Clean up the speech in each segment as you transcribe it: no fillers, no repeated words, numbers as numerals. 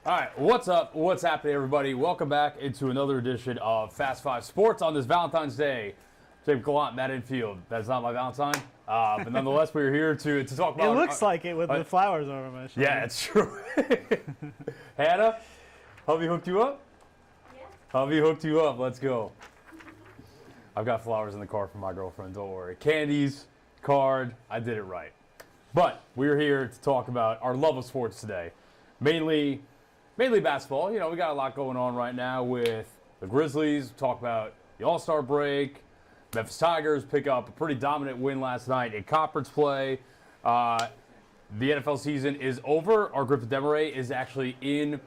All right, what's up? What's happening, everybody? Welcome back into another edition of Fast Five Sports on this Valentine's Day. James Gallant, Matt Infield. That's not my Valentine, but nonetheless, we're here to talk about. It looks like it with the flowers over my shoulder. Yeah, it's true. Hannah, hubby hooked you up? Yeah. Hubby hooked you up. Let's go. I've got flowers in the car for my girlfriend. Don't worry. Candies, card. I did it right. But we're here to talk about our love of sports today. Mainly basketball. You know, we got a lot going on right now with the Grizzlies. Talk about the All-Star break. Memphis Tigers pick up a pretty dominant win last night in conference play. The NFL season is over. Our Griffith Demaray is actually in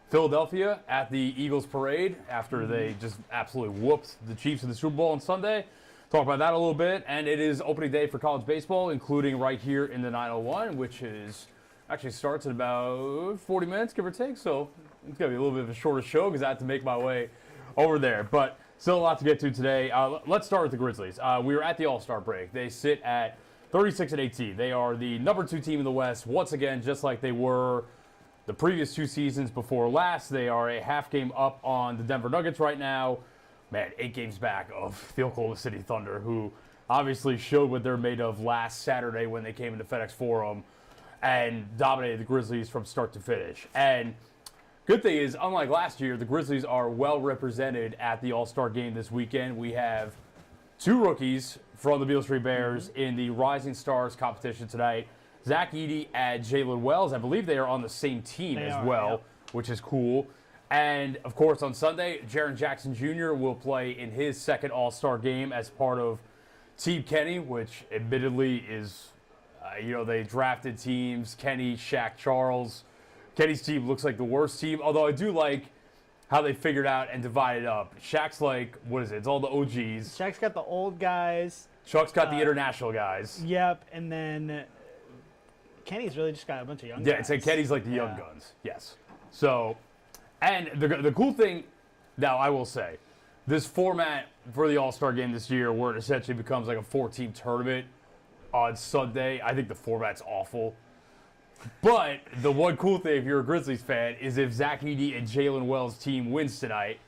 Philadelphia at the Eagles parade after they just absolutely whooped the Chiefs in the Super Bowl on Sunday. Talk about that a little bit. And it is opening day for college baseball, including right here in the 901, which is actually starts in about 40 minutes, give or take. So it's going to be a little bit of a shorter show because I have to make my way over there. But still a lot to get to today. Let's start with the Grizzlies. We were at the All-Star break. They sit at 36-18. They are the number 2 team in the West. Once again, just like they were the previous 2 seasons before last, they are a half game up on the Denver Nuggets right now. Man, 8 games back of the Oklahoma City Thunder, who obviously showed what they're made of last Saturday when they came into FedEx Forum and dominated the Grizzlies from start to finish. And good thing is, unlike last year, the Grizzlies are well represented at the All-Star game this weekend. We have 2 rookies from the Beale Street Bears in the Rising Stars competition tonight. Zach Edey and Jalen Wells. I believe they are on the same team which is cool. And, of course, on Sunday, Jaren Jackson Jr. will play in his second All-Star game as part of Team Kenny, which admittedly is, they drafted teams, Kenny, Shaq, Charles. Kenny's team looks like the worst team, although I do like how they figured out and divided up. Shaq's like, what is it? It's all the OGs. Shaq's got the old guys. Chuck's got the international guys. Yep, and then Kenny's really just got a bunch of young guys. Yeah, it's like Kenny's like the young guns. Yes. So, and the cool thing, now I will say, this format for the All-Star game this year where it essentially becomes like a 4-team tournament on Sunday, I think the format's awful. But the one cool thing, if you're a Grizzlies fan, is if Zach Edey and Jalen Wells' team wins tonight,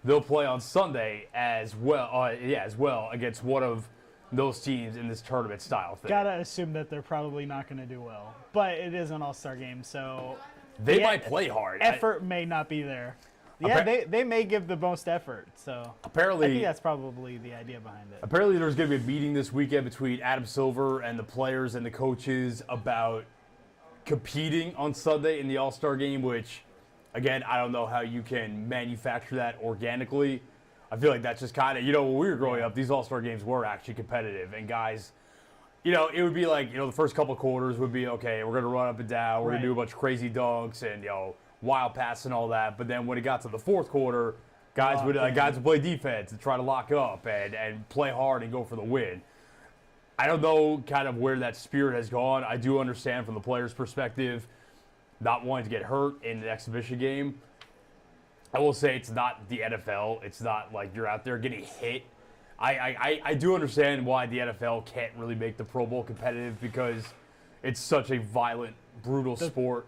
they'll play on Sunday as well against one of those teams in this tournament style thing. Gotta assume that they're probably not going to do well. But it is an All-Star game, so they might play hard. Effort may not be there. Yeah, they may give the most effort. So apparently, I think that's probably the idea behind it. Apparently, there's going to be a meeting this weekend between Adam Silver and the players and the coaches about competing on Sunday in the All-Star game, which, again, I don't know how you can manufacture that organically. I feel like that's just kind of, when we were growing up, these All-Star games were actually competitive. And guys, it would be like, the first couple of quarters would be, okay, we're going to run up and down. We're going to do a bunch of crazy dunks and, wild pass and all that. But then when it got to the fourth quarter, guys would play defense and try to lock up and play hard and go for the win. I don't know kind of where that spirit has gone. I do understand from the players' perspective not wanting to get hurt in an exhibition game. I will say it's not the NFL. It's not like you're out there getting hit. I do understand why the NFL can't really make the Pro Bowl competitive because it's such a violent, brutal sport.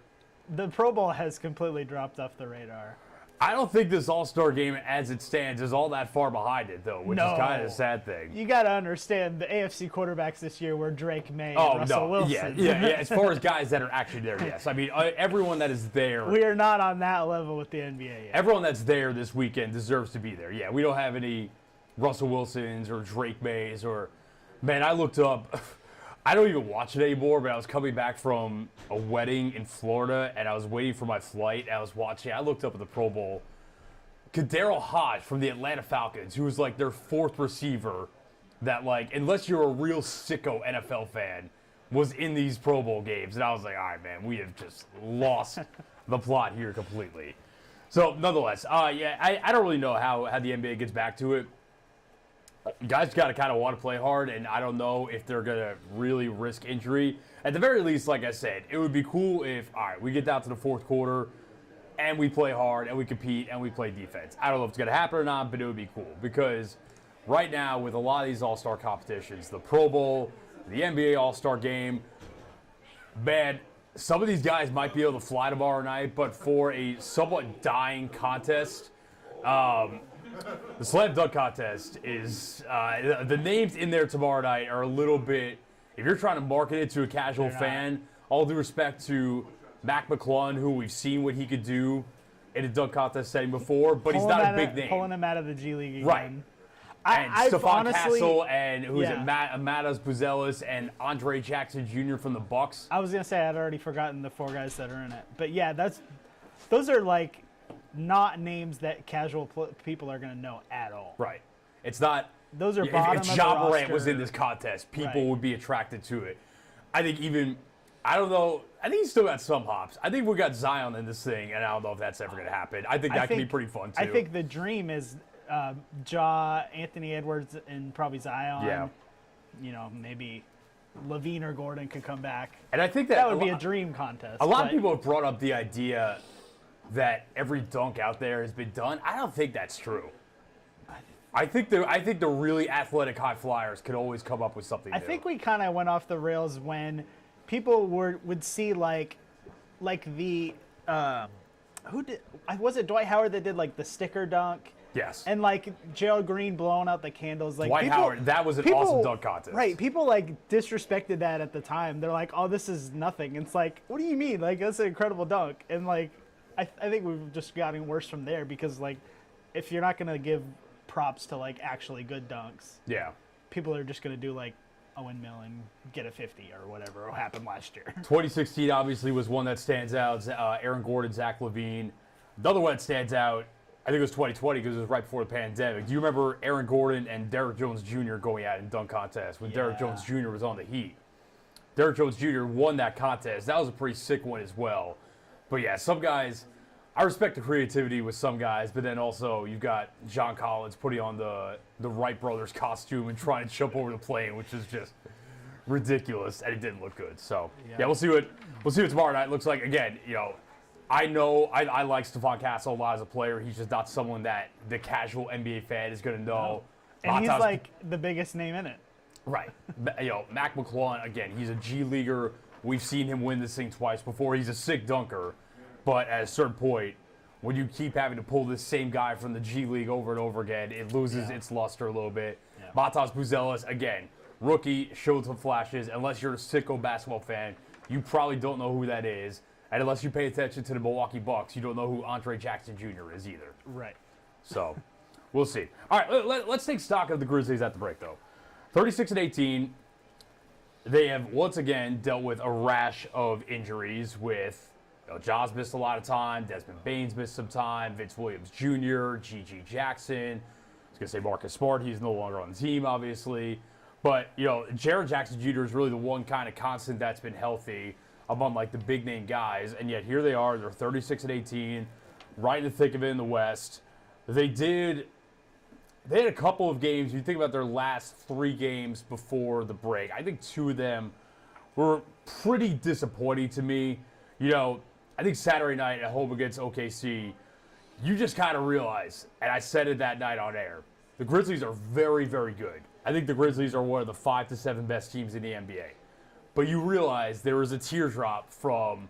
The Pro Bowl has completely dropped off the radar. I don't think this All-Star game, as it stands, is all that far behind it, though, which is kind of a sad thing. You got to understand, the AFC quarterbacks this year were Drake May and Russell Wilson. Yeah. As far as guys that are actually there, yes. I mean, everyone that is there. We are not on that level with the NBA yet. Everyone that's there this weekend deserves to be there. Yeah, we don't have any Russell Wilsons or Drake Mays or, man, I looked up. I don't even watch it anymore, but I was coming back from a wedding in Florida, and I was waiting for my flight, and I was watching. I looked up at the Pro Bowl. Kadarius Hodge from the Atlanta Falcons, who was like their 4th receiver that, like, unless you're a real sicko NFL fan, was in these Pro Bowl games. And I was like, all right, man, we have just lost the plot here completely. So, nonetheless, I don't really know how the NBA gets back to it. Guys got to kind of want to play hard, and I don't know if they're going to really risk injury. At the very least, like I said, it would be cool if, all right, we get down to the fourth quarter, and we play hard, and we compete, and we play defense. I don't know if it's going to happen or not, but it would be cool. Because right now, with a lot of these All-Star competitions, the Pro Bowl, the NBA All-Star Game, man, some of these guys might be able to fly tomorrow night, but for a somewhat dying contest, the slam dunk contest is the names in there tomorrow night are a little bit. If you're trying to market it to a casual fan, all due respect to Mac McClung, who we've seen what he could do in a dunk contest setting before, but he's not a big name. Pulling him out of the G League again. Right. And Stephon Castle and who's it? Matas Buzelis and Andre Jackson Jr. from the Bucks. I was gonna say I'd already forgotten the 4 guys that are in it, but yeah, those are like not names that casual people are gonna know at all. Right. It's not. Those are bottom if of Ja the Morant roster. was in this contest, people would be attracted to it. I think I don't know. I think he's still got some hops. I think we got Zion in this thing, and I don't know if that's ever gonna happen. I think that could be pretty fun too. I think the dream is. Ja, Anthony Edwards, and probably Zion. Yeah. You know, maybe Levine or Gordon could come back. And I think that would be a dream contest. A lot of people have brought up the idea that every dunk out there has been done. I don't think that's true. I think the really athletic high flyers could always come up with something new. I think we kind of went off the rails when people would see like the was it Dwight Howard that did like the sticker dunk? Yes. And like Gerald Green blowing out the candles. Like Dwight Howard, that was an awesome dunk contest. Right. People like disrespected that at the time. They're like, oh, this is nothing. It's like, what do you mean? Like, that's an incredible dunk. And like, I think we've just gotten worse from there because like, if you're not going to give props to like actually good dunks, people are just going to do like a windmill and get a 50 or whatever happened last year. 2016 obviously was one that stands out. Aaron Gordon, Zach LaVine. Another one that stands out, I think it was 2020 because it was right before the pandemic. Do you remember Aaron Gordon and Derrick Jones Jr. going out in dunk contest when Derrick Jones Jr. was on the Heat? Derrick Jones Jr. won that contest. That was a pretty sick one as well. But yeah, some guys, I respect the creativity with some guys, but then also you've got John Collins putting on the Wright brothers costume and trying to jump over the plane, which is just ridiculous, and it didn't look good. So yeah, we'll see what tomorrow night looks like. Again, you know, I know I like Stephon Castle a lot as a player. He's just not someone that the casual NBA fan is going to know. And he's like the biggest name in it. Right. You know, Mac McClung, again, he's a G leaguer. We've seen him win this thing twice before. He's a sick dunker. But at a certain point, when you keep having to pull this same guy from the G League over and over again, it loses its luster a little bit. Yeah. Matas Buzelis, again, rookie, showed some flashes. Unless you're a sicko basketball fan, you probably don't know who that is. And unless you pay attention to the Milwaukee Bucks, you don't know who Andre Jackson Jr. is either. Right. So, we'll see. All right, let's take stock of the Grizzlies at the break, though. 36-18. They have, once again, dealt with a rash of injuries with, Jaws missed a lot of time, Desmond Baines missed some time, Vince Williams Jr., G.G. Jackson. I was going to say Marcus Smart. He's no longer on the team, obviously. But, Jaren Jackson Jr. is really the one kind of constant that's been healthy among like the big name guys, and yet here they are. They're 36-18, right in the thick of it in the West. They had a couple of games. You think about their last 3 games before the break. I think 2 of them were pretty disappointing to me. I think Saturday night at home against OKC, you just kind of realize, and I said it that night on air, the Grizzlies are very, very good. I think the Grizzlies are one of the 5 to 7 best teams in the NBA. But you realize there was a teardrop from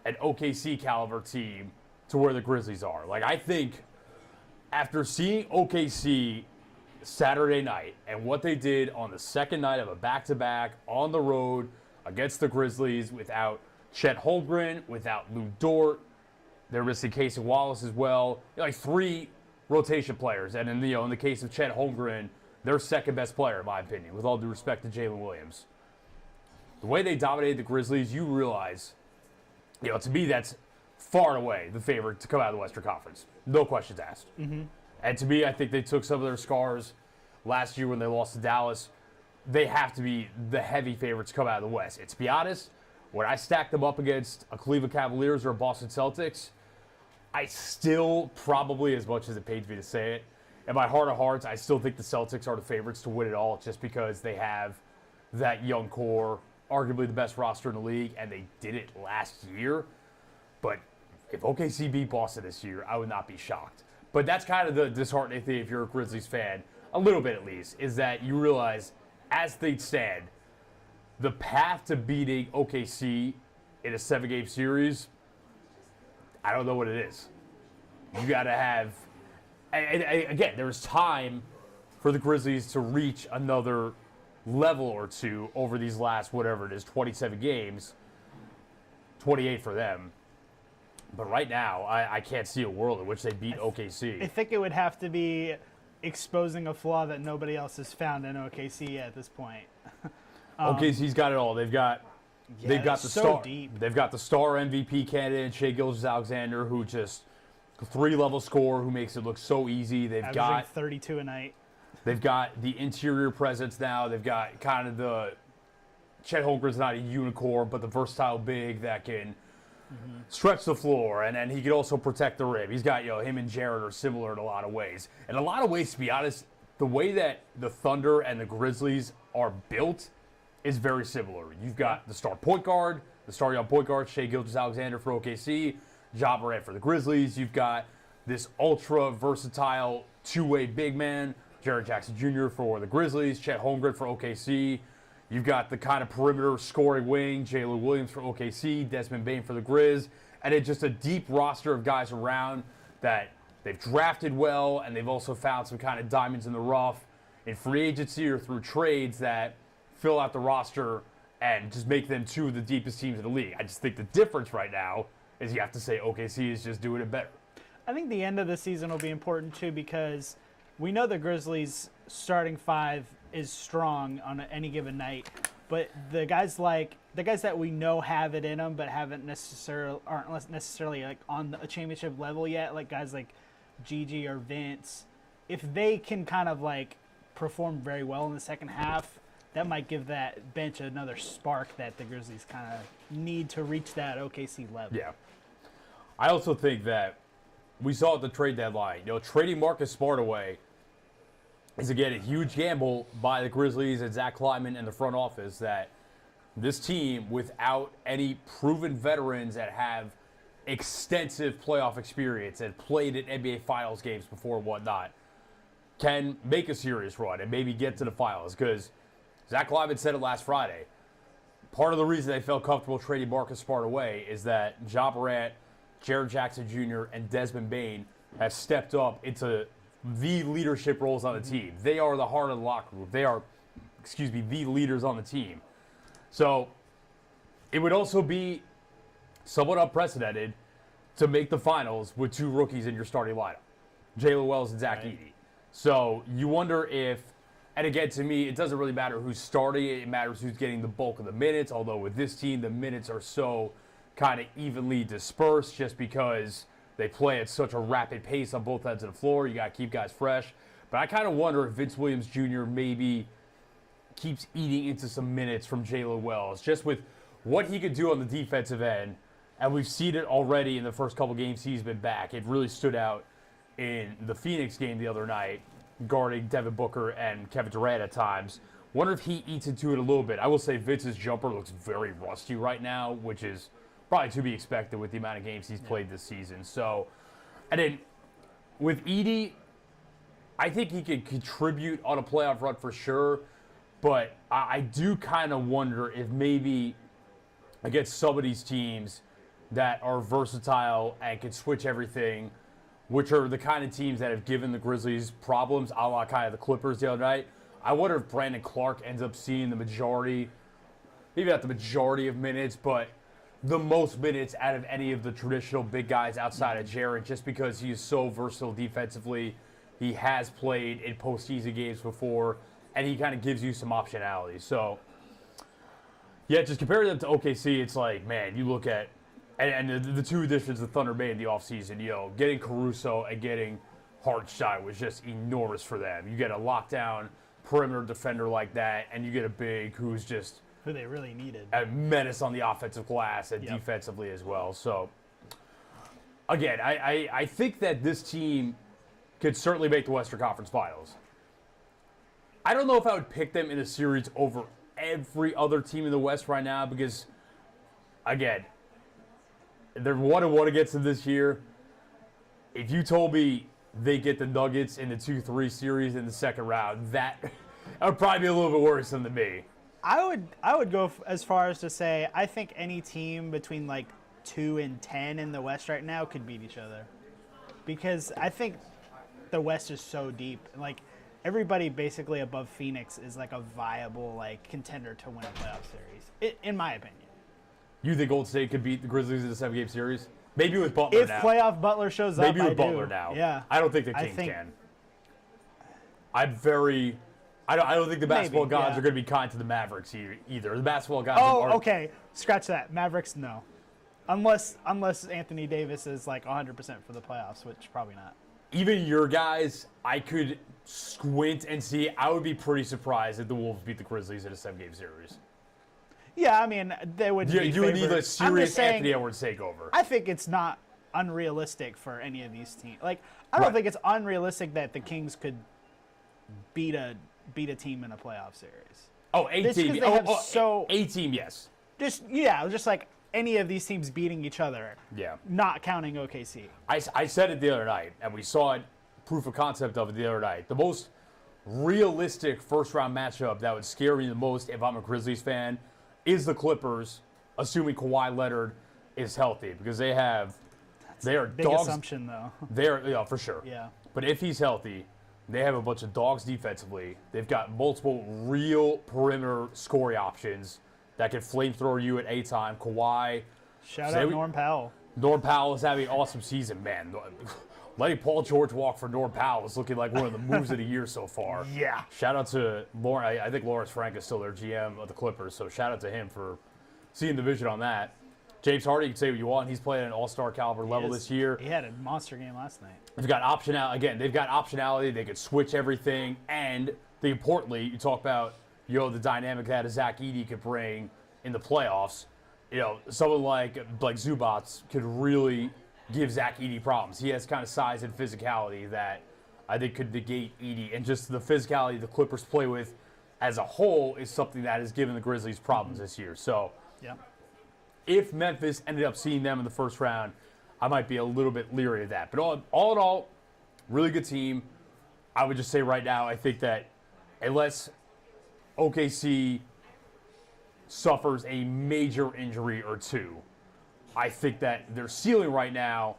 an OKC caliber team to where the Grizzlies are. Like, I think after seeing OKC Saturday night and what they did on the second night of a back-to-back on the road against the Grizzlies without Chet Holmgren, without Lou Dort, they're missing Casey Wallace as well. Like 3 rotation players. And in the case of Chet Holmgren, their second best player, in my opinion, with all due respect to Jalen Williams. The way they dominated the Grizzlies, you realize, to me, that's far and away the favorite to come out of the Western Conference. No questions asked. Mm-hmm. And to me, I think they took some of their scars last year when they lost to Dallas. They have to be the heavy favorites to come out of the West. And to be honest, when I stack them up against a Cleveland Cavaliers or a Boston Celtics, I still probably, as much as it pains me to say it, in my heart of hearts, I still think the Celtics are the favorites to win it all just because they have that young core, arguably the best roster in the league, and they did it last year. But if OKC beat Boston this year, I would not be shocked. But that's kind of the disheartening thing if you're a Grizzlies fan, a little bit at least, is that you realize, as things stand, the path to beating OKC in a 7-game series, I don't know what it is. You got to have, and again, there's time for the Grizzlies to reach another level or two over these last, whatever it is, 27 games, 28 for them. But right now, I can't see a world in which they beat OKC. I think it would have to be exposing a flaw that nobody else has found in OKC at this point. OKC's got it all. They've got the so star. deep. They've got the star MVP candidate, Shai Gilgeous-Alexander, who just 3-level scorer who makes it look so easy. They've Averaging got 32 a night. They've got the interior presence now. They've got kind of the Chet Holmgren's not a unicorn, but the versatile big that can stretch the floor, and then he can also protect the rim. He's got, him and Jared are similar in a lot of ways. In a lot of ways, to be honest, the way that the Thunder and the Grizzlies are built is very similar. You've got the star point guard, the star young point guard, Shai Gilgeous-Alexander for OKC, Ja Morant for the Grizzlies. You've got this ultra versatile two-way big man, Jaren Jackson Jr. for the Grizzlies, Chet Holmgren for OKC. You've got the kind of perimeter scoring wing, Jalen Williams for OKC, Desmond Bane for the Grizz, and it's just a deep roster of guys around that they've drafted well, and they've also found some kind of diamonds in the rough in free agency or through trades that fill out the roster and just make them two of the deepest teams in the league. I just think the difference right now is you have to say OKC is just doing it better. I think the end of the season will be important too, because we know the Grizzlies' starting five is strong on any given night, but the guys that we know have it in them but aren't necessarily like on a championship level yet, like guys like Gigi or Vince, if they can kind of like perform very well in the second half, that might give that bench another spark that the Grizzlies kind of need to reach that OKC level. Yeah. I also think that we saw at the trade deadline, trading Marcus Smart away is, again, a huge gamble by the Grizzlies and Zach Kleiman and the front office, that this team, without any proven veterans that have extensive playoff experience and played in NBA Finals games before and whatnot, can make a serious run and maybe get to the finals. Because Zach Kleiman said it last Friday. Part of the reason they felt comfortable trading Marcus Smart away is that Ja Morant, Jaren Jackson Jr., and Desmond Bane have stepped up into the leadership roles on the team. They are the heart of the locker room. They are, the leaders on the team. So it would also be somewhat unprecedented to make the finals with two rookies in your starting lineup, Jalen Wells and Zach Edey. So you wonder if, and again, to me, it doesn't really matter who's starting. It matters who's getting the bulk of the minutes, although with this team, the minutes are so kind of evenly dispersed just because they play at such a rapid pace on both ends of the floor. You got to keep guys fresh. But I kind of wonder if Vince Williams Jr. maybe keeps eating into some minutes from Jalen Wells, just with what he could do on the defensive end. And we've seen it already in the first couple games he's been back. It really stood out in the Phoenix game the other night, guarding Devin Booker and Kevin Durant at times. Wonder if he eats into it a little bit. I will say Vince's jumper looks very rusty right now, which is probably to be expected with the amount of games he's played this season. So, and then with Edey, I think he could contribute on a playoff run for sure, but I do kind of wonder if maybe against some of these teams that are versatile and can switch everything, which are the kind of teams that have given the Grizzlies problems, a la kind of the Clippers the other night. I wonder if Brandon Clark ends up seeing the majority, maybe not the majority of minutes, but the most minutes out of any of the traditional big guys outside of Jaren, just because he is so versatile defensively. He has played in postseason games before, and he kind of gives you some optionality. So, yeah, just comparing them to OKC, it's like, man, you look at, and the two additions the Thunder made in the offseason, getting Caruso and getting Hartenstein was just enormous for them. You get a lockdown perimeter defender like that, and you get a big who's just who they really needed. A menace on the offensive glass and defensively as well. So, again, I think that this team could certainly make the Western Conference Finals. I don't know if I would pick them in a series over every other team in the West right now because, again, they're 1-1 against them this year. If you told me they get the Nuggets in the 2-3 series in the second round, that would probably be a little bit worrisome to me. I would go as far as to say I think any team between like 2 and 10 in the West right now could beat each other, because I think the West is so deep. Like everybody basically above Phoenix is like a viable like contender to win a playoff series, in my opinion. You think Golden State could beat the Grizzlies in a 7-game series? Maybe with Butler If now. playoff Butler shows up, Maybe with I Butler do. now. Yeah. I don't think the Kings can. I don't think the basketball Maybe, gods yeah. are going to be kind to the Mavericks either. The basketball gods Oh, are. okay. Scratch that. Mavericks, no. Unless Anthony Davis is like 100% for the playoffs, which probably not. Even your guys, I could squint and see. I would be pretty surprised if the Wolves beat the Grizzlies in a 7-game series. Yeah, I mean, they would be You would need a favored. I'm serious just saying, Anthony Edwards takeover. I think it's not unrealistic for any of these teams. Like, I don't Right. think it's unrealistic that the Kings could beat a team in a playoff series. Oh, Just 'cause A-team. they have so- A-team, yes. Just like any of these teams beating each other. Yeah. Not counting OKC. I said it the other night, and we saw it, proof of concept of it the other night. The most realistic first-round matchup that would scare me the most if I'm a Grizzlies fan is the Clippers, assuming Kawhi Leonard is healthy, because they are Big dogs. assumption, though. They're for sure. Yeah. But if he's healthy, they have a bunch of dogs defensively. They've got multiple real perimeter scoring options that can flamethrower you at a time. Kawhi, Shout Say out we- Norm Powell. Norm Powell is having an awesome season, man. Letting Paul George walk for Norm Powell is looking like one of the moves of the year so far. Yeah. Shout out to Lauren. I think Lawrence Frank is still their GM of the Clippers, so shout out to him for seeing the vision on that. James Harden, you can say what you want. He's playing at an all-star caliber level this year. He had a monster game last night. They've got optionality. Again, they've got optionality. They could switch everything. And importantly, you talk about, the dynamic that a Zach Edey could bring in the playoffs. Someone like Zubats could really give Zach Edey problems. He has kind of size and physicality that I think could negate Edey. And just the physicality the Clippers play with as a whole is something that has given the Grizzlies problems this year. So Yeah. if Memphis ended up seeing them in the first round, I might be a little bit leery of that. But all in all, really good team. I would just say right now, I think that unless OKC suffers a major injury or two, I think that their ceiling right now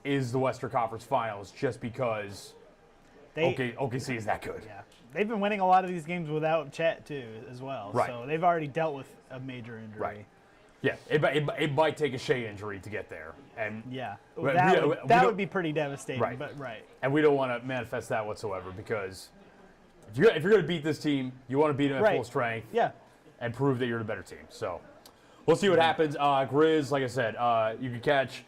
is the Western Conference Finals, just because OKC is that good. Yeah. They've been winning a lot of these games without Chet, too, as well. Right. So they've already dealt with a major injury. Right. Yeah, it might take a Shea injury to get there, and Yeah. We- That, we- would, we that don't- would be pretty devastating. Right. But right. and we don't want to manifest that whatsoever, because if you're going to beat this team, you want to beat them at Right. full strength Yeah. and prove that you're the better team. So we'll see what happens. Grizz, like I said, you can catch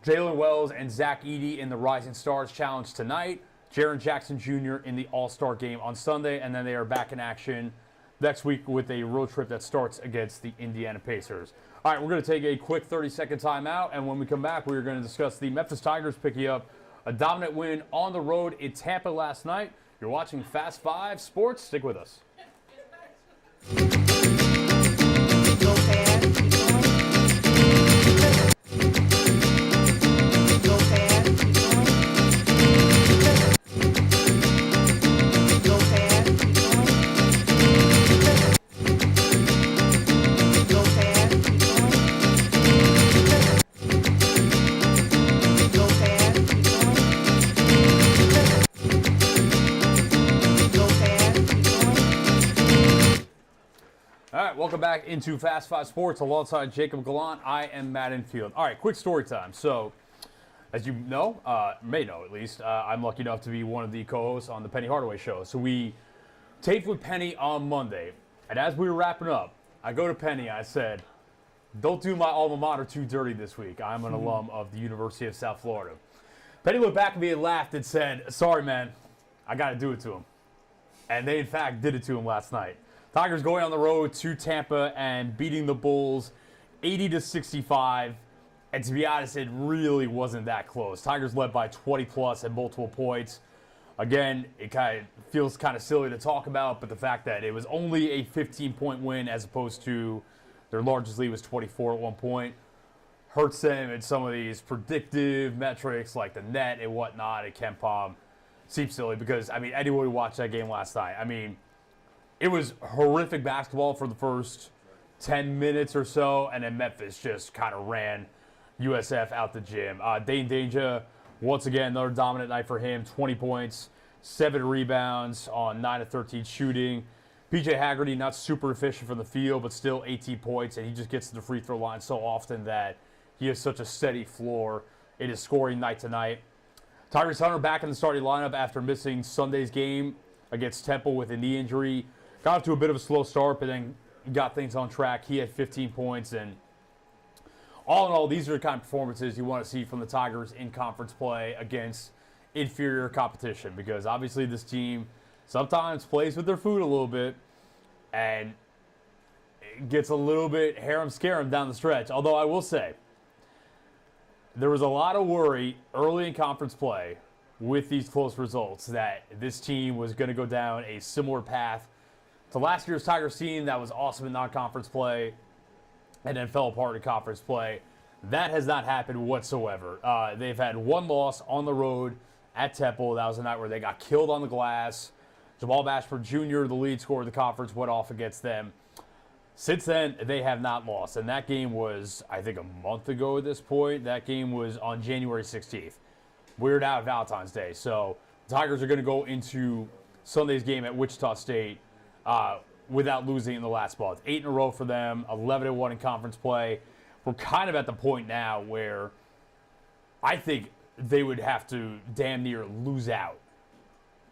Jalen Wells and Zach Edey in the Rising Stars Challenge tonight, Jaren Jackson Jr. in the All-Star Game on Sunday, and then they are back in action next week with a road trip that starts against the Indiana Pacers. All right, we're going to take a quick 30-second timeout, and when we come back, we're going to discuss the Memphis Tigers picking up a dominant win on the road in Tampa last night. You're watching Fast 5 Sports. Stick with us. Go fast, keep going. Go fast, keep going. Go fast, keep going. Go fast, keep going. Go fast, keep going. Go fast, keep going. All right, welcome back into Fast 5 Sports alongside Jacob Gallant. I am Matt Infield. All right, quick story time. So, as you know, may know at least, I'm lucky enough to be one of the co-hosts on the Penny Hardaway Show. So we taped with Penny on Monday, and as we were wrapping up, I go to Penny, I said, don't do my alma mater too dirty this week. I'm an alum of the University of South Florida. Penny looked back at me and laughed and said, sorry, man, I got to do it to him. And they, in fact, did it to him last night. Tigers going on the road to Tampa and beating the Bulls 80-65. And to be honest, it really wasn't that close. Tigers led by 20-plus at multiple points. Again, it kind of feels kind of silly to talk about, but the fact that it was only a 15-point win as opposed to their largest lead was 24 at one point hurts them in some of these predictive metrics like the net and whatnot at KenPom. Seems silly because, anyone who watched that game last night, it was horrific basketball for the first 10 minutes or so, and then Memphis just kind of ran USF out the gym. Dane Danger, once again, another dominant night for him. 20 points, 7 rebounds on 9 of 13 shooting. PJ Haggerty, not super efficient from the field, but still 18 points, and he just gets to the free throw line so often that he has such a steady floor. It is scoring night to night. Tyrese Hunter back in the starting lineup after missing Sunday's game against Temple with a knee injury. Got off to a bit of a slow start, but then got things on track. He had 15 points, and all in all, these are the kind of performances you want to see from the Tigers in conference play against inferior competition, because obviously this team sometimes plays with their food a little bit and it gets a little bit harem-scarum down the stretch. Although I will say, there was a lot of worry early in conference play with these close results that this team was going to go down a similar path to last year's Tigers team that was awesome in non-conference play and then fell apart in conference play. That has not happened whatsoever. They've had one loss on the road at Temple. That was the night where they got killed on the glass. Jamal Bashford Jr., the lead scorer of the conference, went off against them. Since then, they have not lost. And that game was, I think, a month ago at this point. That game was on January 16th. Weird out Valentine's Day. So the Tigers are going to go into Sunday's game at Wichita State without losing in the last month. 8 in a row for them, 11-1 in conference play. We're kind of at the point now where I think they would have to damn near lose out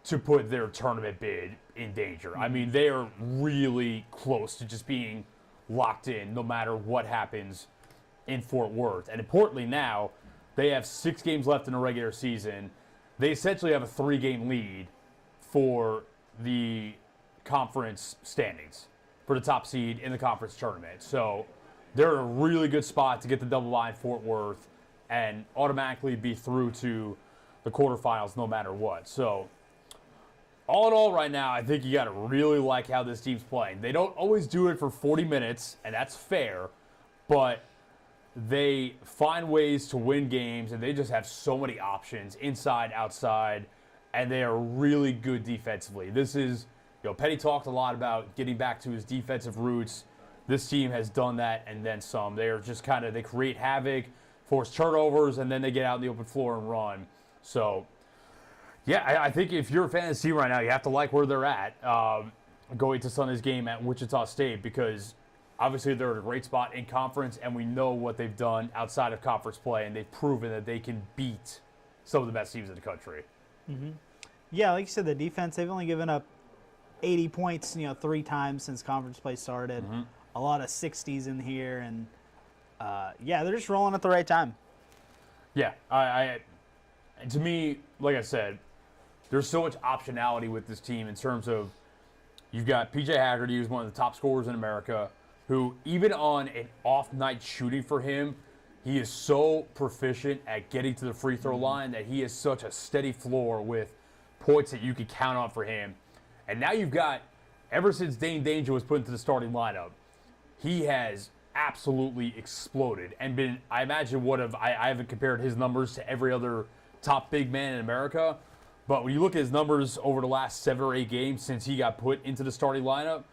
to put their tournament bid in danger. I mean, they are really close to just being locked in no matter what happens in Fort Worth. And importantly now, they have 6 games left in the regular season. They essentially have a 3-game lead for the conference standings, for the top seed in the conference tournament. So they're in a really good spot to get the double bye in Fort Worth and automatically be through to the quarterfinals no matter what. So all in all right now, I think you got to really like how this team's playing. They don't always do it for 40 minutes, and that's fair, but they find ways to win games, and they just have so many options, inside, outside, and they are really good defensively. This is, Petty talked a lot about getting back to his defensive roots. This team has done that and then some. They are just kind of, they create havoc, force turnovers, and then they get out in the open floor and run. So yeah, I think if you're a fan of this team right now, you have to like where they're at going to Sunday's game at Wichita State, because obviously they're in a great spot in conference, and we know what they've done outside of conference play, and they've proven that they can beat some of the best teams in the country. Mm-hmm. Yeah, like you said, the defense, they've only given up 80 points, 3 times since conference play started. Mm-hmm. A lot of 60s in here, and yeah, they're just rolling at the right time. Yeah, to me, like I said, there's so much optionality with this team in terms of you've got PJ Haggerty, who's one of the top scorers in America, who even on an off night shooting for him, he is so proficient at getting to the free throw line that he has such a steady floor with points that you can count on for him. And now you've got, ever since Dane Danger was put into the starting lineup, he has absolutely exploded and been, I imagine, I haven't compared his numbers to every other top big man in America, but when you look at his numbers over the last 7 or 8 games since he got put into the starting lineup,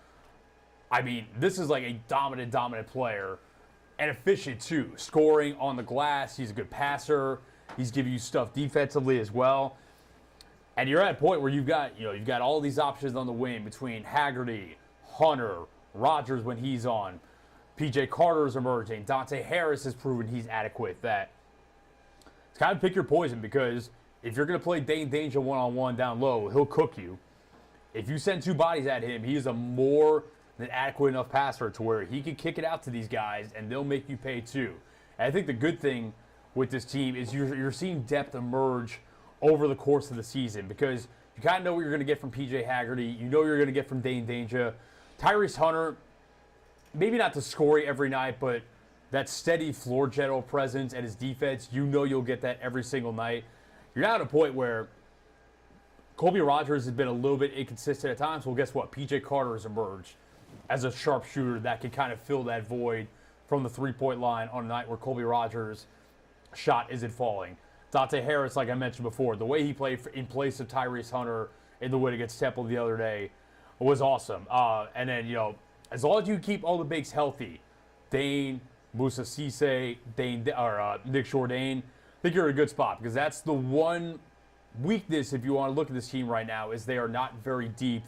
I mean, this is like a dominant player, and efficient too. Scoring on the glass, he's a good passer, he's giving you stuff defensively as well. And you're at a point where you've got all these options on the wing between Haggerty, Hunter, Rogers when he's on, PJ Carter's emerging, Dante Harris has proven he's adequate. That it's kind of pick your poison, because if you're going to play Dane Danger one-on-one down low, he'll cook you. If you send 2 bodies at him, he is a more than adequate enough passer to where he can kick it out to these guys and they'll make you pay too. And I think the good thing with this team is you're seeing depth emerge over the course of the season, because you kind of know what you're going to get from PJ Haggerty. You know you're going to get from Dane Danger. Tyrese Hunter, maybe not the scoring every night, but that steady floor general presence and his defense, you know you'll get that every single night. You're now at a point where Colby Rogers has been a little bit inconsistent at times. Well, guess what? PJ Carter has emerged as a sharpshooter that can kind of fill that void from the three-point line on a night where Colby Rogers' shot isn't falling. Dante Harris, like I mentioned before, the way he played in place of Tyrese Hunter in the win against Temple the other day, was awesome. And then, as long as you keep all the bigs healthy, Dane, Musa Cisse, Nick Jourdain, I think you're in a good spot because that's the one weakness if you want to look at this team right now is they are not very deep,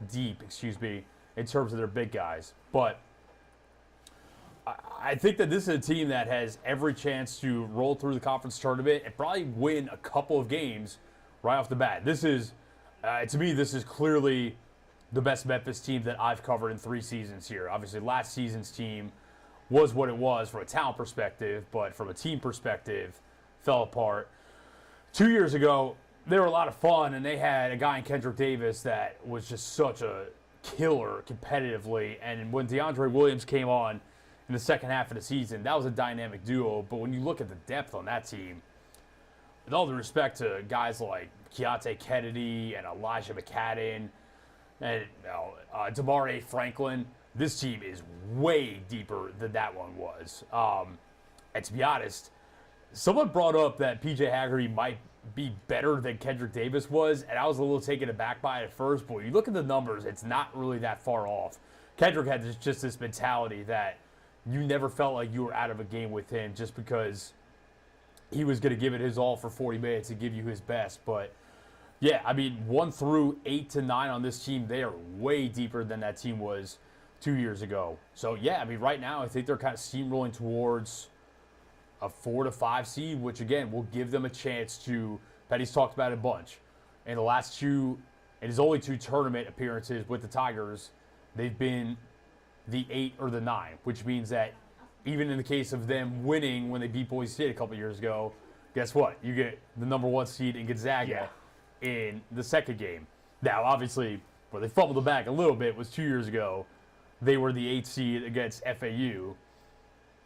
in terms of their big guys. But I think that this is a team that has every chance to roll through the conference tournament and probably win a couple of games right off the bat. This is, to me, this is clearly the best Memphis team that I've covered in 3 seasons here. Obviously, last season's team was what it was from a talent perspective, but from a team perspective, fell apart. 2 years ago, they were a lot of fun, and they had a guy in Kendrick Davis that was just such a killer competitively. And when DeAndre Williams came on in the second half of the season, that was a dynamic duo. But when you look at the depth on that team, with all due respect to guys like Keontae Kennedy and Elijah McCadden and Damare Franklin, this team is way deeper than that one was. And to be honest, someone brought up that P.J. Haggerty might be better than Kendrick Davis was, and I was a little taken aback by it at first, but when you look at the numbers, it's not really that far off. Kendrick had just this mentality that you never felt like you were out of a game with him just because he was going to give it his all for 40 minutes and give you his best. But, yeah, I mean, 1 through 8 to 9 on this team, they are way deeper than that team was 2 years ago. So, yeah, I mean, right now I think they're kind of steamrolling towards a 4 to 5 seed, which, again, will give them a chance to, Petty's talked about it a bunch. In the last 2, in his only 2 tournament appearances with the Tigers, they've been the 8 or the 9, which means that even in the case of them winning when they beat Boise State a couple years ago, guess what? You get the number 1 seed in Gonzaga in the second game. Now, obviously, where they fumbled the bag a little bit was 2 years ago. They were the 8th seed against FAU.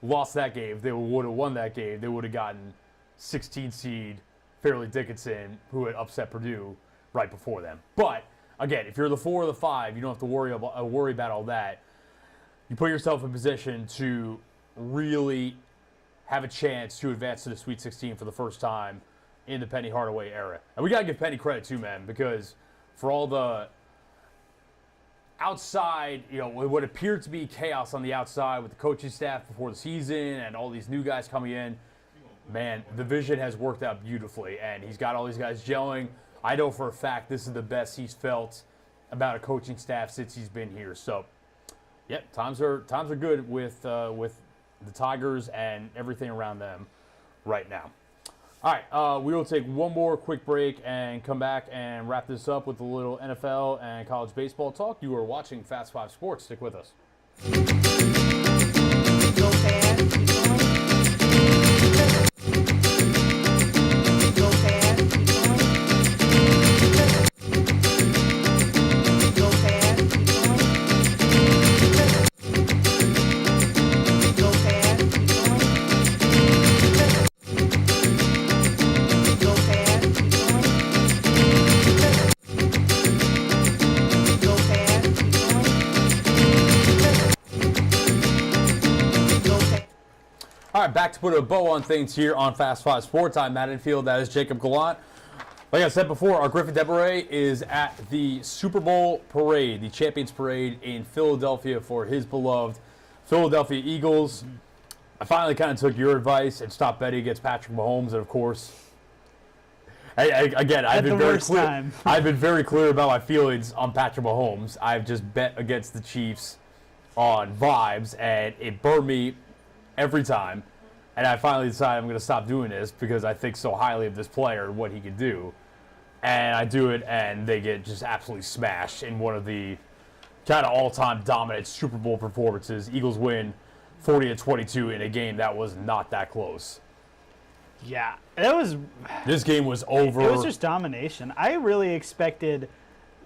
Lost that game. If they would have won that game, they would have gotten 16 seed Fairleigh Dickinson, who had upset Purdue right before them. But, again, if you're the 4 or the 5, you don't have to worry about all that. You put yourself in position to really have a chance to advance to the Sweet 16 for the first time in the Penny Hardaway era. And we got to give Penny credit too, man, because for all the outside, what appeared to be chaos on the outside with the coaching staff before the season and all these new guys coming in, man, the vision has worked out beautifully, and he's got all these guys gelling. I know for a fact this is the best he's felt about a coaching staff since he's been here. So, yep, times are good with the Tigers and everything around them right now. All right, we will take one more quick break and come back and wrap this up with a little NFL and college baseball talk. You are watching Fast 5 Sports. Stick with us. Go fast, keep going. Go fast, keep going. Go fast, keep going. Go fast, keep going. Go fast, keep going. Go fast, keep going. Go fast. All right, back to put a bow on things here on Fast 5 Sports. I'm Matt Infield. That is Jacob Gallant. Like I said before, our Griffin Deborah is at the Super Bowl parade, the Champions Parade in Philadelphia for his beloved Philadelphia Eagles. I finally kind of took your advice and stopped betting against Patrick Mahomes, and of course, again, I've been very clear. Time. I've been very clear about my feelings on Patrick Mahomes. I've just bet against the Chiefs on vibes, and it burned me every time. And I finally decided I'm going to stop doing this because I think so highly of this player and what he can do. And I do it, and they get just absolutely smashed in one of the kind of all-time dominant Super Bowl performances. Eagles win 40-22 in a game that was not that close. Yeah, This game was over. It was just domination. I really expected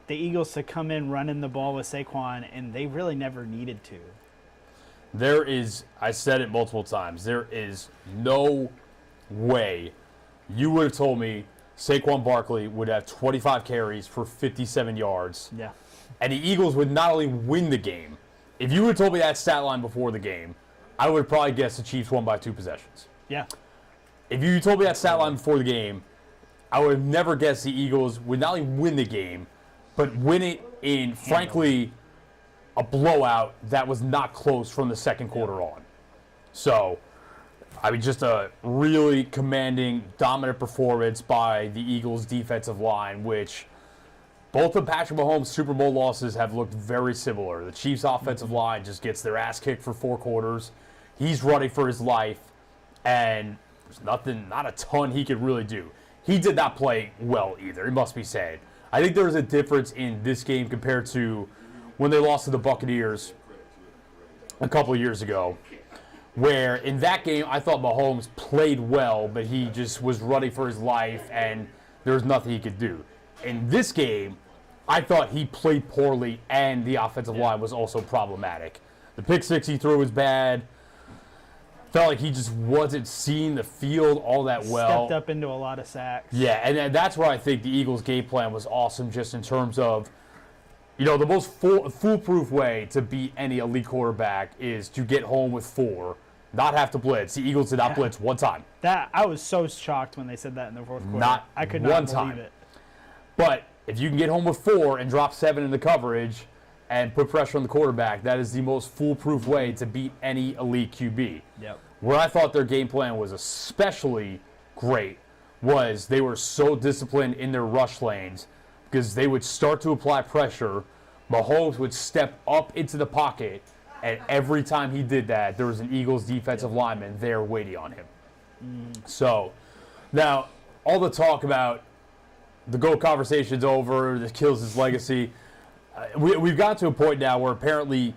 the Eagles to come in running the ball with Saquon, and they really never needed to. I said it multiple times, there is no way you would have told me Saquon Barkley would have 25 carries for 57 yards. Yeah. And the Eagles would not only win the game. If you would have told me that stat line before the game, I would have probably guessed the Chiefs won by 2 possessions. Yeah. If you told me that stat line before the game, I would have never guessed the Eagles would not only win the game, but win it in, frankly, a blowout that was not close from the second quarter on. So, I mean, just a really commanding, dominant performance by the Eagles' defensive line, which both of Patrick Mahomes' Super Bowl losses have looked very similar. The Chiefs' offensive line just gets their ass kicked for 4 quarters. He's running for his life, and there's not a ton he could really do. He did not play well either, it must be said. I think there was a difference in this game compared to when they lost to the Buccaneers a couple of years ago, where in that game I thought Mahomes played well, but he just was running for his life, and there was nothing he could do. In this game, I thought he played poorly, and the offensive line was also problematic. The pick six he threw was bad. Felt like he just wasn't seeing the field all that well. Stepped up into a lot of sacks. Yeah, and that's where I think the Eagles' game plan was awesome, just in terms of, the most foolproof way to beat any elite quarterback is to get home with 4, not have to blitz. The Eagles did not blitz one time. That I was so shocked when they said that in the fourth quarter. I could not one believe time. it. But if you can get home with 4 and drop 7 in the coverage and put pressure on the quarterback, that is the most foolproof way to beat any elite QB. Yep. Where I thought their game plan was especially great was they were so disciplined in their rush lanes because they would start to apply pressure. Mahomes would step up into the pocket, and every time he did that, there was an Eagles defensive lineman there waiting on him. So, now, all the talk about the GOAT conversation's over, this kills his legacy. We've got to a point now where apparently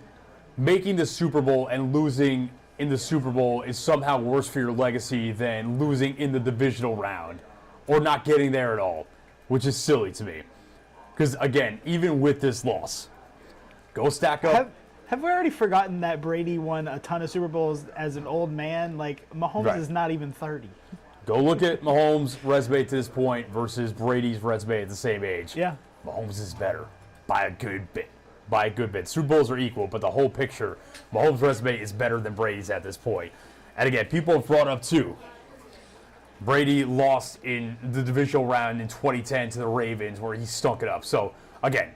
making the Super Bowl and losing in the Super Bowl is somehow worse for your legacy than losing in the divisional round or not getting there at all, which is silly to me. Because, again, even with this loss, go stack up. Have we already forgotten that Brady won a ton of Super Bowls as an old man? Like, Mahomes is not even 30. Go look at Mahomes' resume to this point versus Brady's resume at the same age. Yeah. Mahomes is better by a good bit. By a good bit. Super Bowls are equal, but the whole picture, Mahomes' resume is better than Brady's at this point. And again, people have brought up too, Brady lost in the divisional round in 2010 to the Ravens where he stunk it up. So, again,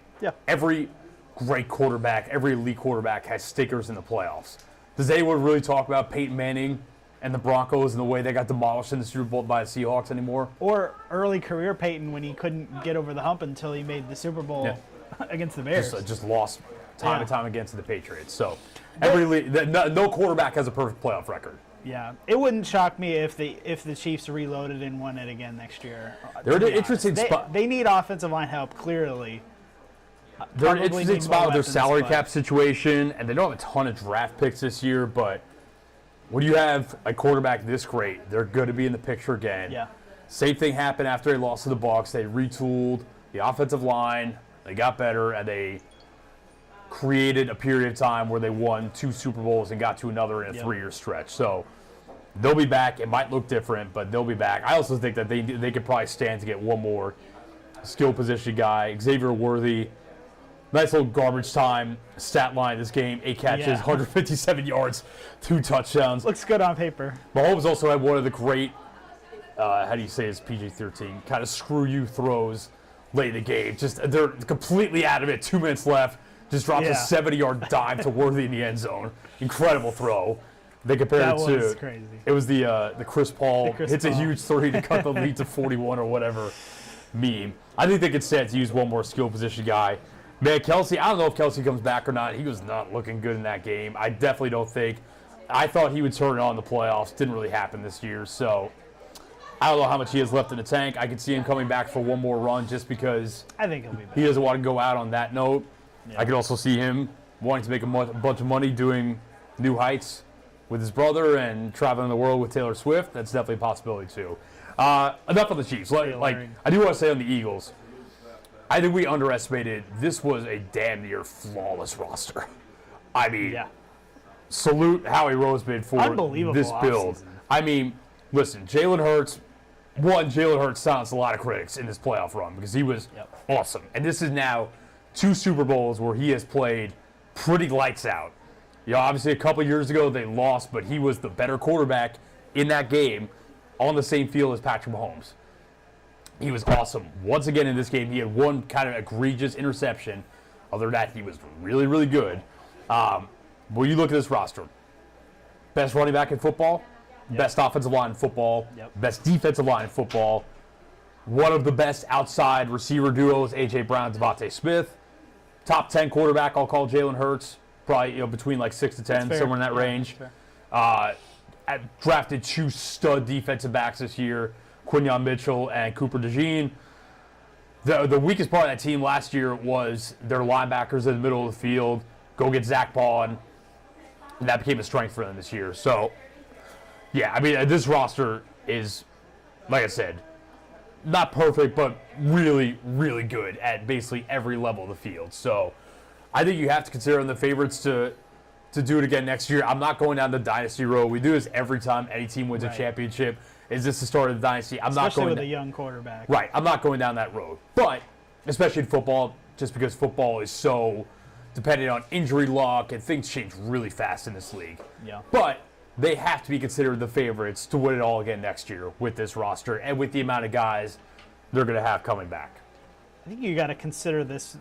every great quarterback, every elite quarterback has stickers in the playoffs. Does anyone really talk about Peyton Manning and the Broncos and the way they got demolished in the Super Bowl by the Seahawks anymore? Or early career Peyton when he couldn't get over the hump until he made the Super Bowl against the Bears. Just lost time and time against the Patriots. So, no quarterback has a perfect playoff record. Yeah, it wouldn't shock me if the Chiefs reloaded and won it again next year. They're in an interesting spot. They need offensive line help, clearly. They're in an interesting spot with their salary cap situation, and they don't have a ton of draft picks this year, but when you have a quarterback this great, they're going to be in the picture again. Yeah. Same thing happened after they lost to the Bucs. They retooled the offensive line, they got better, and they created a period of time where they won 2 Super Bowls and got to another in a 3-year stretch. So they'll be back. It might look different, but they'll be back. I also think that they could probably stand to get one more skill position guy. Xavier Worthy, nice little garbage time stat line this game. 8 catches, 157 yards, 2 touchdowns. Looks good on paper. Mahomes also had one of the great, how do you say his PG-13, kind of screw you throws late in the game. Just they're completely out of it. 2 minutes left. Just drops a 70-yard dive to Worthy in the end zone. Incredible throw. They compared it to. That was crazy. It was the Chris Paul hits a huge 3 to cut the lead to 41 or whatever meme. I think they could stand to use one more skill position guy. Man, Kelsey, I don't know if Kelsey comes back or not. He was not looking good in that game. I definitely don't think. I thought he would turn it on in the playoffs. Didn't really happen this year. So I don't know how much he has left in the tank. I could see him coming back for one more run just because I think he'll be back. He doesn't want to go out on that note. I could also see him wanting to make a bunch of money doing new heights with his brother and traveling the world with Taylor Swift. That's definitely a possibility too. Enough of the Chiefs. Like I do want to say on the Eagles, I think we underestimated. This was a damn near flawless roster. I mean, salute Howie Roseman for this build. Offseason. I mean, listen, Jalen Hurts silenced a lot of critics in this playoff run because he was awesome. And this is now 2 Super Bowls where he has played pretty lights out. Obviously a couple years ago they lost, but he was the better quarterback in that game on the same field as Patrick Mahomes. He was awesome. Once again in this game, he had one kind of egregious interception Other than that, he was really, really good. When you look at this roster, best running back in football, best offensive line in football, best defensive line in football, one of the best outside receiver duos, A.J. Brown, Devontae Smith, top 10 quarterback, I'll call Jalen Hurts, probably between like 6 to 10, somewhere in that range. Drafted 2 stud defensive backs this year, Quinyon Mitchell and Cooper DeJean. The weakest part of that team last year was their linebackers in the middle of the field. Go get Zach Bond. And that became a strength for them this year. So, yeah, I mean, this roster is, like I said, not perfect, but really, really good at basically every level of the field. So, I think you have to consider them the favorites to do it again next year. I'm not going down the dynasty road. We do this every time any team wins a championship. Is this the start of the dynasty? Especially with a young quarterback. Right. I'm not going down that road. But, especially in football, just because football is so dependent on injury luck and things change really fast in this league. Yeah. But they have to be considered the favorites to win it all again next year with this roster and with the amount of guys they're going to have coming back. I think you got to consider this.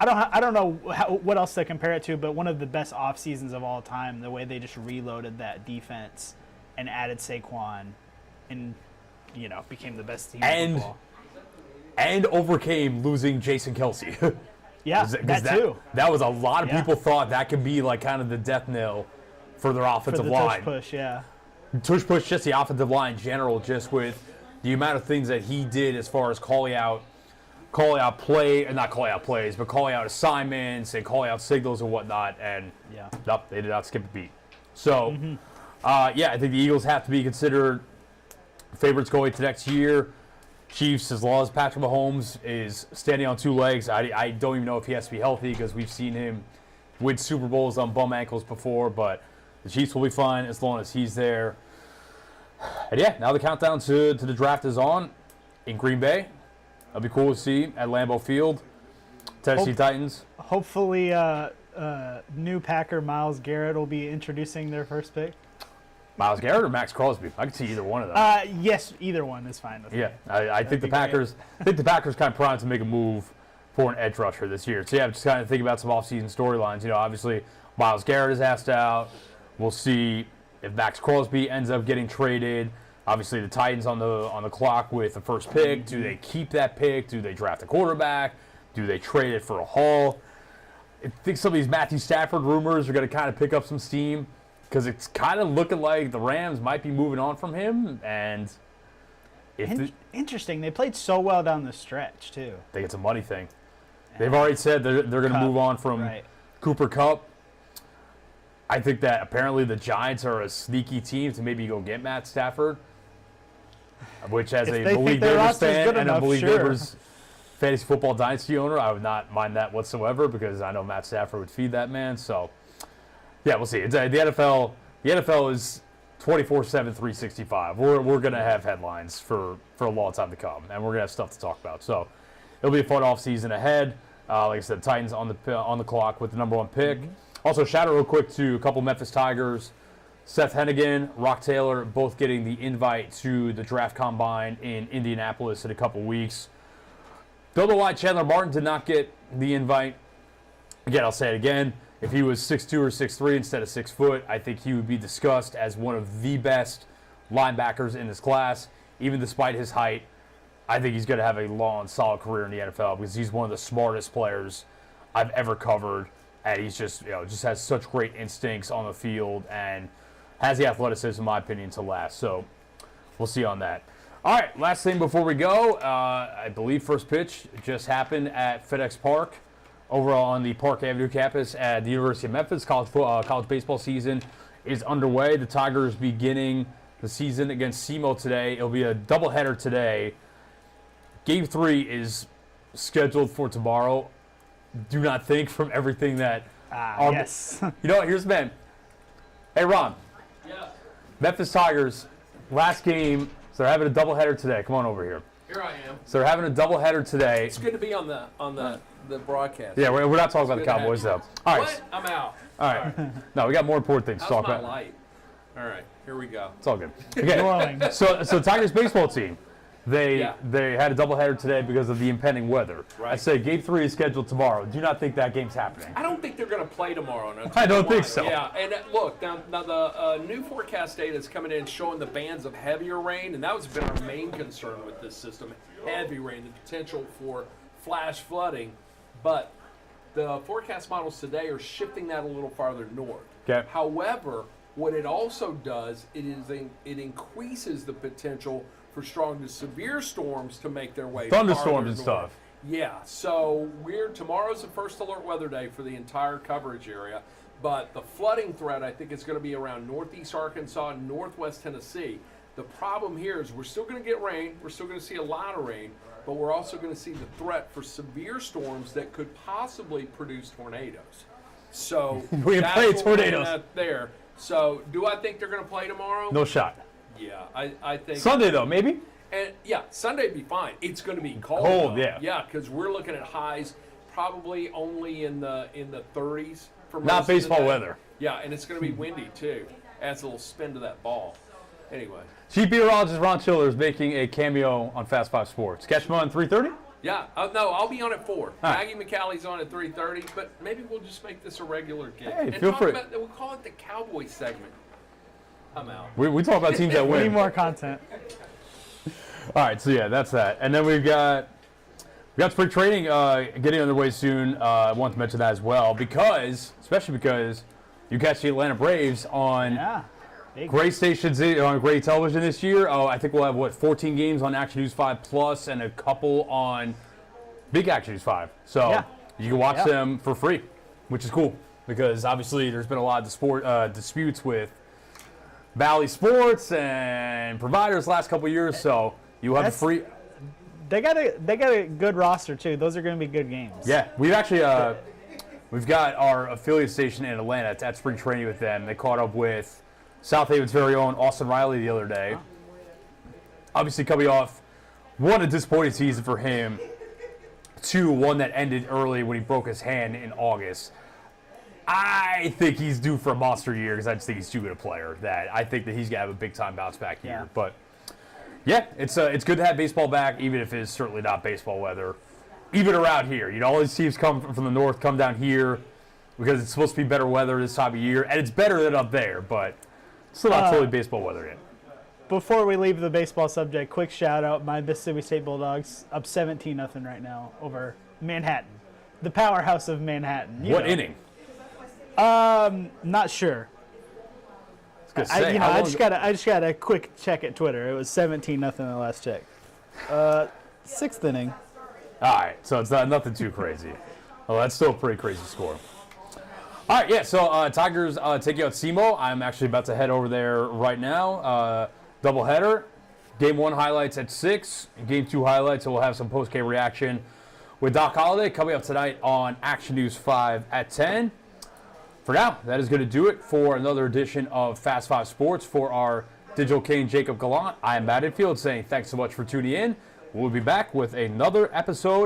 I don't know what else to compare it to, but one of the best off seasons of all time. The way they just reloaded that defense and added Saquon, and became the best team in football. And overcame losing Jason Kelsey. Yeah, that too. That was a lot of people thought that could be like kind of the death knell for their offensive line. Tush push, yeah. Tush push, just the offensive line in general, just with the amount of things that he did as far as calling out assignments and calling out signals and whatnot, and nope, they did not skip a beat. So, I think the Eagles have to be considered favorites going into next year. Chiefs, as long as Patrick Mahomes is standing on 2 legs, I don't even know if he has to be healthy because we've seen him win Super Bowls on bum ankles before, but the Chiefs will be fine as long as he's there. And now the countdown to the draft is on in Green Bay. That'll be cool to see at Lambeau Field. Tennessee Titans. Hopefully, new Packer Myles Garrett will be introducing their first pick. Myles Garrett or Max Crosby? I can see either one of them. Yes, either one is fine with me. I think the Packers. I think the Packers kind of primed to make a move for an edge rusher this year. So just kind of think about some offseason storylines. Obviously Myles Garrett is asked out. We'll see if Max Crosby ends up getting traded. Obviously the Titans on the clock with the first pick. Do they keep that pick? Do they draft a quarterback? Do they trade it for a haul? I think some of these Matthew Stafford rumors are going to kind of pick up some steam, because it's kind of looking like the Rams might be moving on from him. And interesting. They played so well down the stretch, too. I think it's a money thing. They've already said they're going to move on from Cooper Kupp. I think that apparently the Giants are a sneaky team to maybe go get Matt Stafford, which as a Malik Neighbors fan and a Malik Neighbors fantasy football dynasty owner, I would not mind that whatsoever, because I know Matt Stafford would feed that man. So, we'll see. It's, the NFL is 24/7, 365. We're going to have headlines for a long time to come, and we're going to have stuff to talk about. So it'll be a fun offseason ahead. Like I said, Titans on the clock with the number 1 pick. Also, shout out real quick to a couple Memphis Tigers. Seth Hennigan, Rock Taylor, both getting the invite to the draft combine in Indianapolis in a couple weeks. Don't know why Chandler Martin did not get the invite. Again, I'll say it again. If he was 6'2" or 6'3" instead of 6 foot, I think he would be discussed as one of the best linebackers in this class. Even despite his height, I think he's going to have a long, solid career in the NFL, because he's one of the smartest players I've ever covered. And he's just has such great instincts on the field and has the athleticism, in my opinion, to last. So we'll see on that. All right, last thing before we go, I believe first pitch just happened at FedEx Park over on the Park Avenue campus at the University of Memphis. College baseball season is underway. The Tigers beginning the season against SEMO today. It'll be a doubleheader today. Game 3 is scheduled for tomorrow. Do not think from everything that... yes. You know what? Here's the man. Hey, Ron. Yeah. Memphis Tigers, last game, so they're having a doubleheader today. Come on over here. Here I am. So they're having a doubleheader today. It's good to be on the broadcast. Yeah, we're not talking about the Cowboys, though. All right. What? I'm out. All right. No, we got more important things to How's talk my about. light? All right, here we go. It's all good. Okay. Glowing. So Tigers baseball team, They Yeah. had a doubleheader today because of the impending weather. I Right. say Game 3 is scheduled tomorrow. Do not think that game's happening. I don't think they're going to play tomorrow. And I'll I tell don't you think why. so. Yeah, and look, now the new forecast data is coming in showing the bands of heavier rain, and that was been our main concern with this system. Heavy rain, the potential for flash flooding. But the forecast models today are shifting that a little farther north. Okay. However, what it also does, it increases the potential for strong to severe storms to make their way Thunderstorms farther and north. stuff. Yeah, so tomorrow's the first alert weather day for the entire coverage area, but the flooding threat I think is going to be around northeast Arkansas and northwest Tennessee. The problem here is we're still going to get rain, we're still going to see a lot of rain, but we're also going to see the threat for severe storms that could possibly produce tornadoes. So We that's play what we're looking tornadoes. at there. So do I think they're going to play tomorrow? No shot. Yeah, I think Sunday, though, maybe? and yeah, Sunday be fine. It's going to be cold. Cold, though. yeah. Yeah, because we're looking at highs probably only in the 30s for most Not of the baseball day. weather. Yeah, and it's going to be windy too. Adds a little spin to that ball. Anyway, Chief meteorologist Ron Chiller is making a cameo on Fast 5 Sports. Catch him on 3:30? yeah. No, I'll be on at 4. right. Maggie McCallie's on at 3:30, but maybe we'll just make this a regular gig. Hey, and feel talk free. We'll call it the Cowboy segment. I'm out. We talk about teams that We need win. more content. All right, so yeah, that's that. And then we got spring training getting underway soon. I want to mention that as well especially because you catch the Atlanta Braves on Yeah. Big. great stations on great television this year. Oh, I think we'll have 14 games on Action News 5 Plus and a couple on Big Action News 5. So Yeah. you can watch Yeah. them for free, which is cool because obviously there's been a lot of disputes with Valley Sports and providers the last couple years. So you have That's- free. They got a good roster too. Those are going to be good games. Yeah, we've actually we've got our affiliate station in Atlanta. It's at spring training with them. They caught up with South Haven's very own Austin Riley the other day. Obviously coming off one, a disappointing season for him. 2, one that ended early when he broke his hand in August. I think he's due for a monster year because I just think he's too good a player. That I think that he's gonna have a big time bounce back year. Yeah. But yeah, it's good to have baseball back, even if it's certainly not baseball weather. Even around here, all these teams come from the north, come down here because it's supposed to be better weather this time of year, and it's better than up there, but still not totally baseball weather yet. Before we leave the baseball subject, quick shout out: my Mississippi State Bulldogs up 17-0 right now over Manhattan, the powerhouse of Manhattan. What inning? Not sure. I was gonna say, how I long- just got a quick check at Twitter. It was 17-0 the last check. 6th inning. All right, so it's not nothing too crazy. Well, that's still a pretty crazy score. All right, yeah, so Tigers take out SEMO. I'm actually about to head over there right now. Doubleheader. Game 1 highlights at 6. Game 2 highlights, so we'll have some post-game reaction with Doc Holliday coming up tonight on Action News 5 at 10. For now, that is going to do it for another edition of Fast 5 Sports. For our Digital King, Jacob Gallant, I am Matt Infield saying thanks so much for tuning in. We'll be back with another episode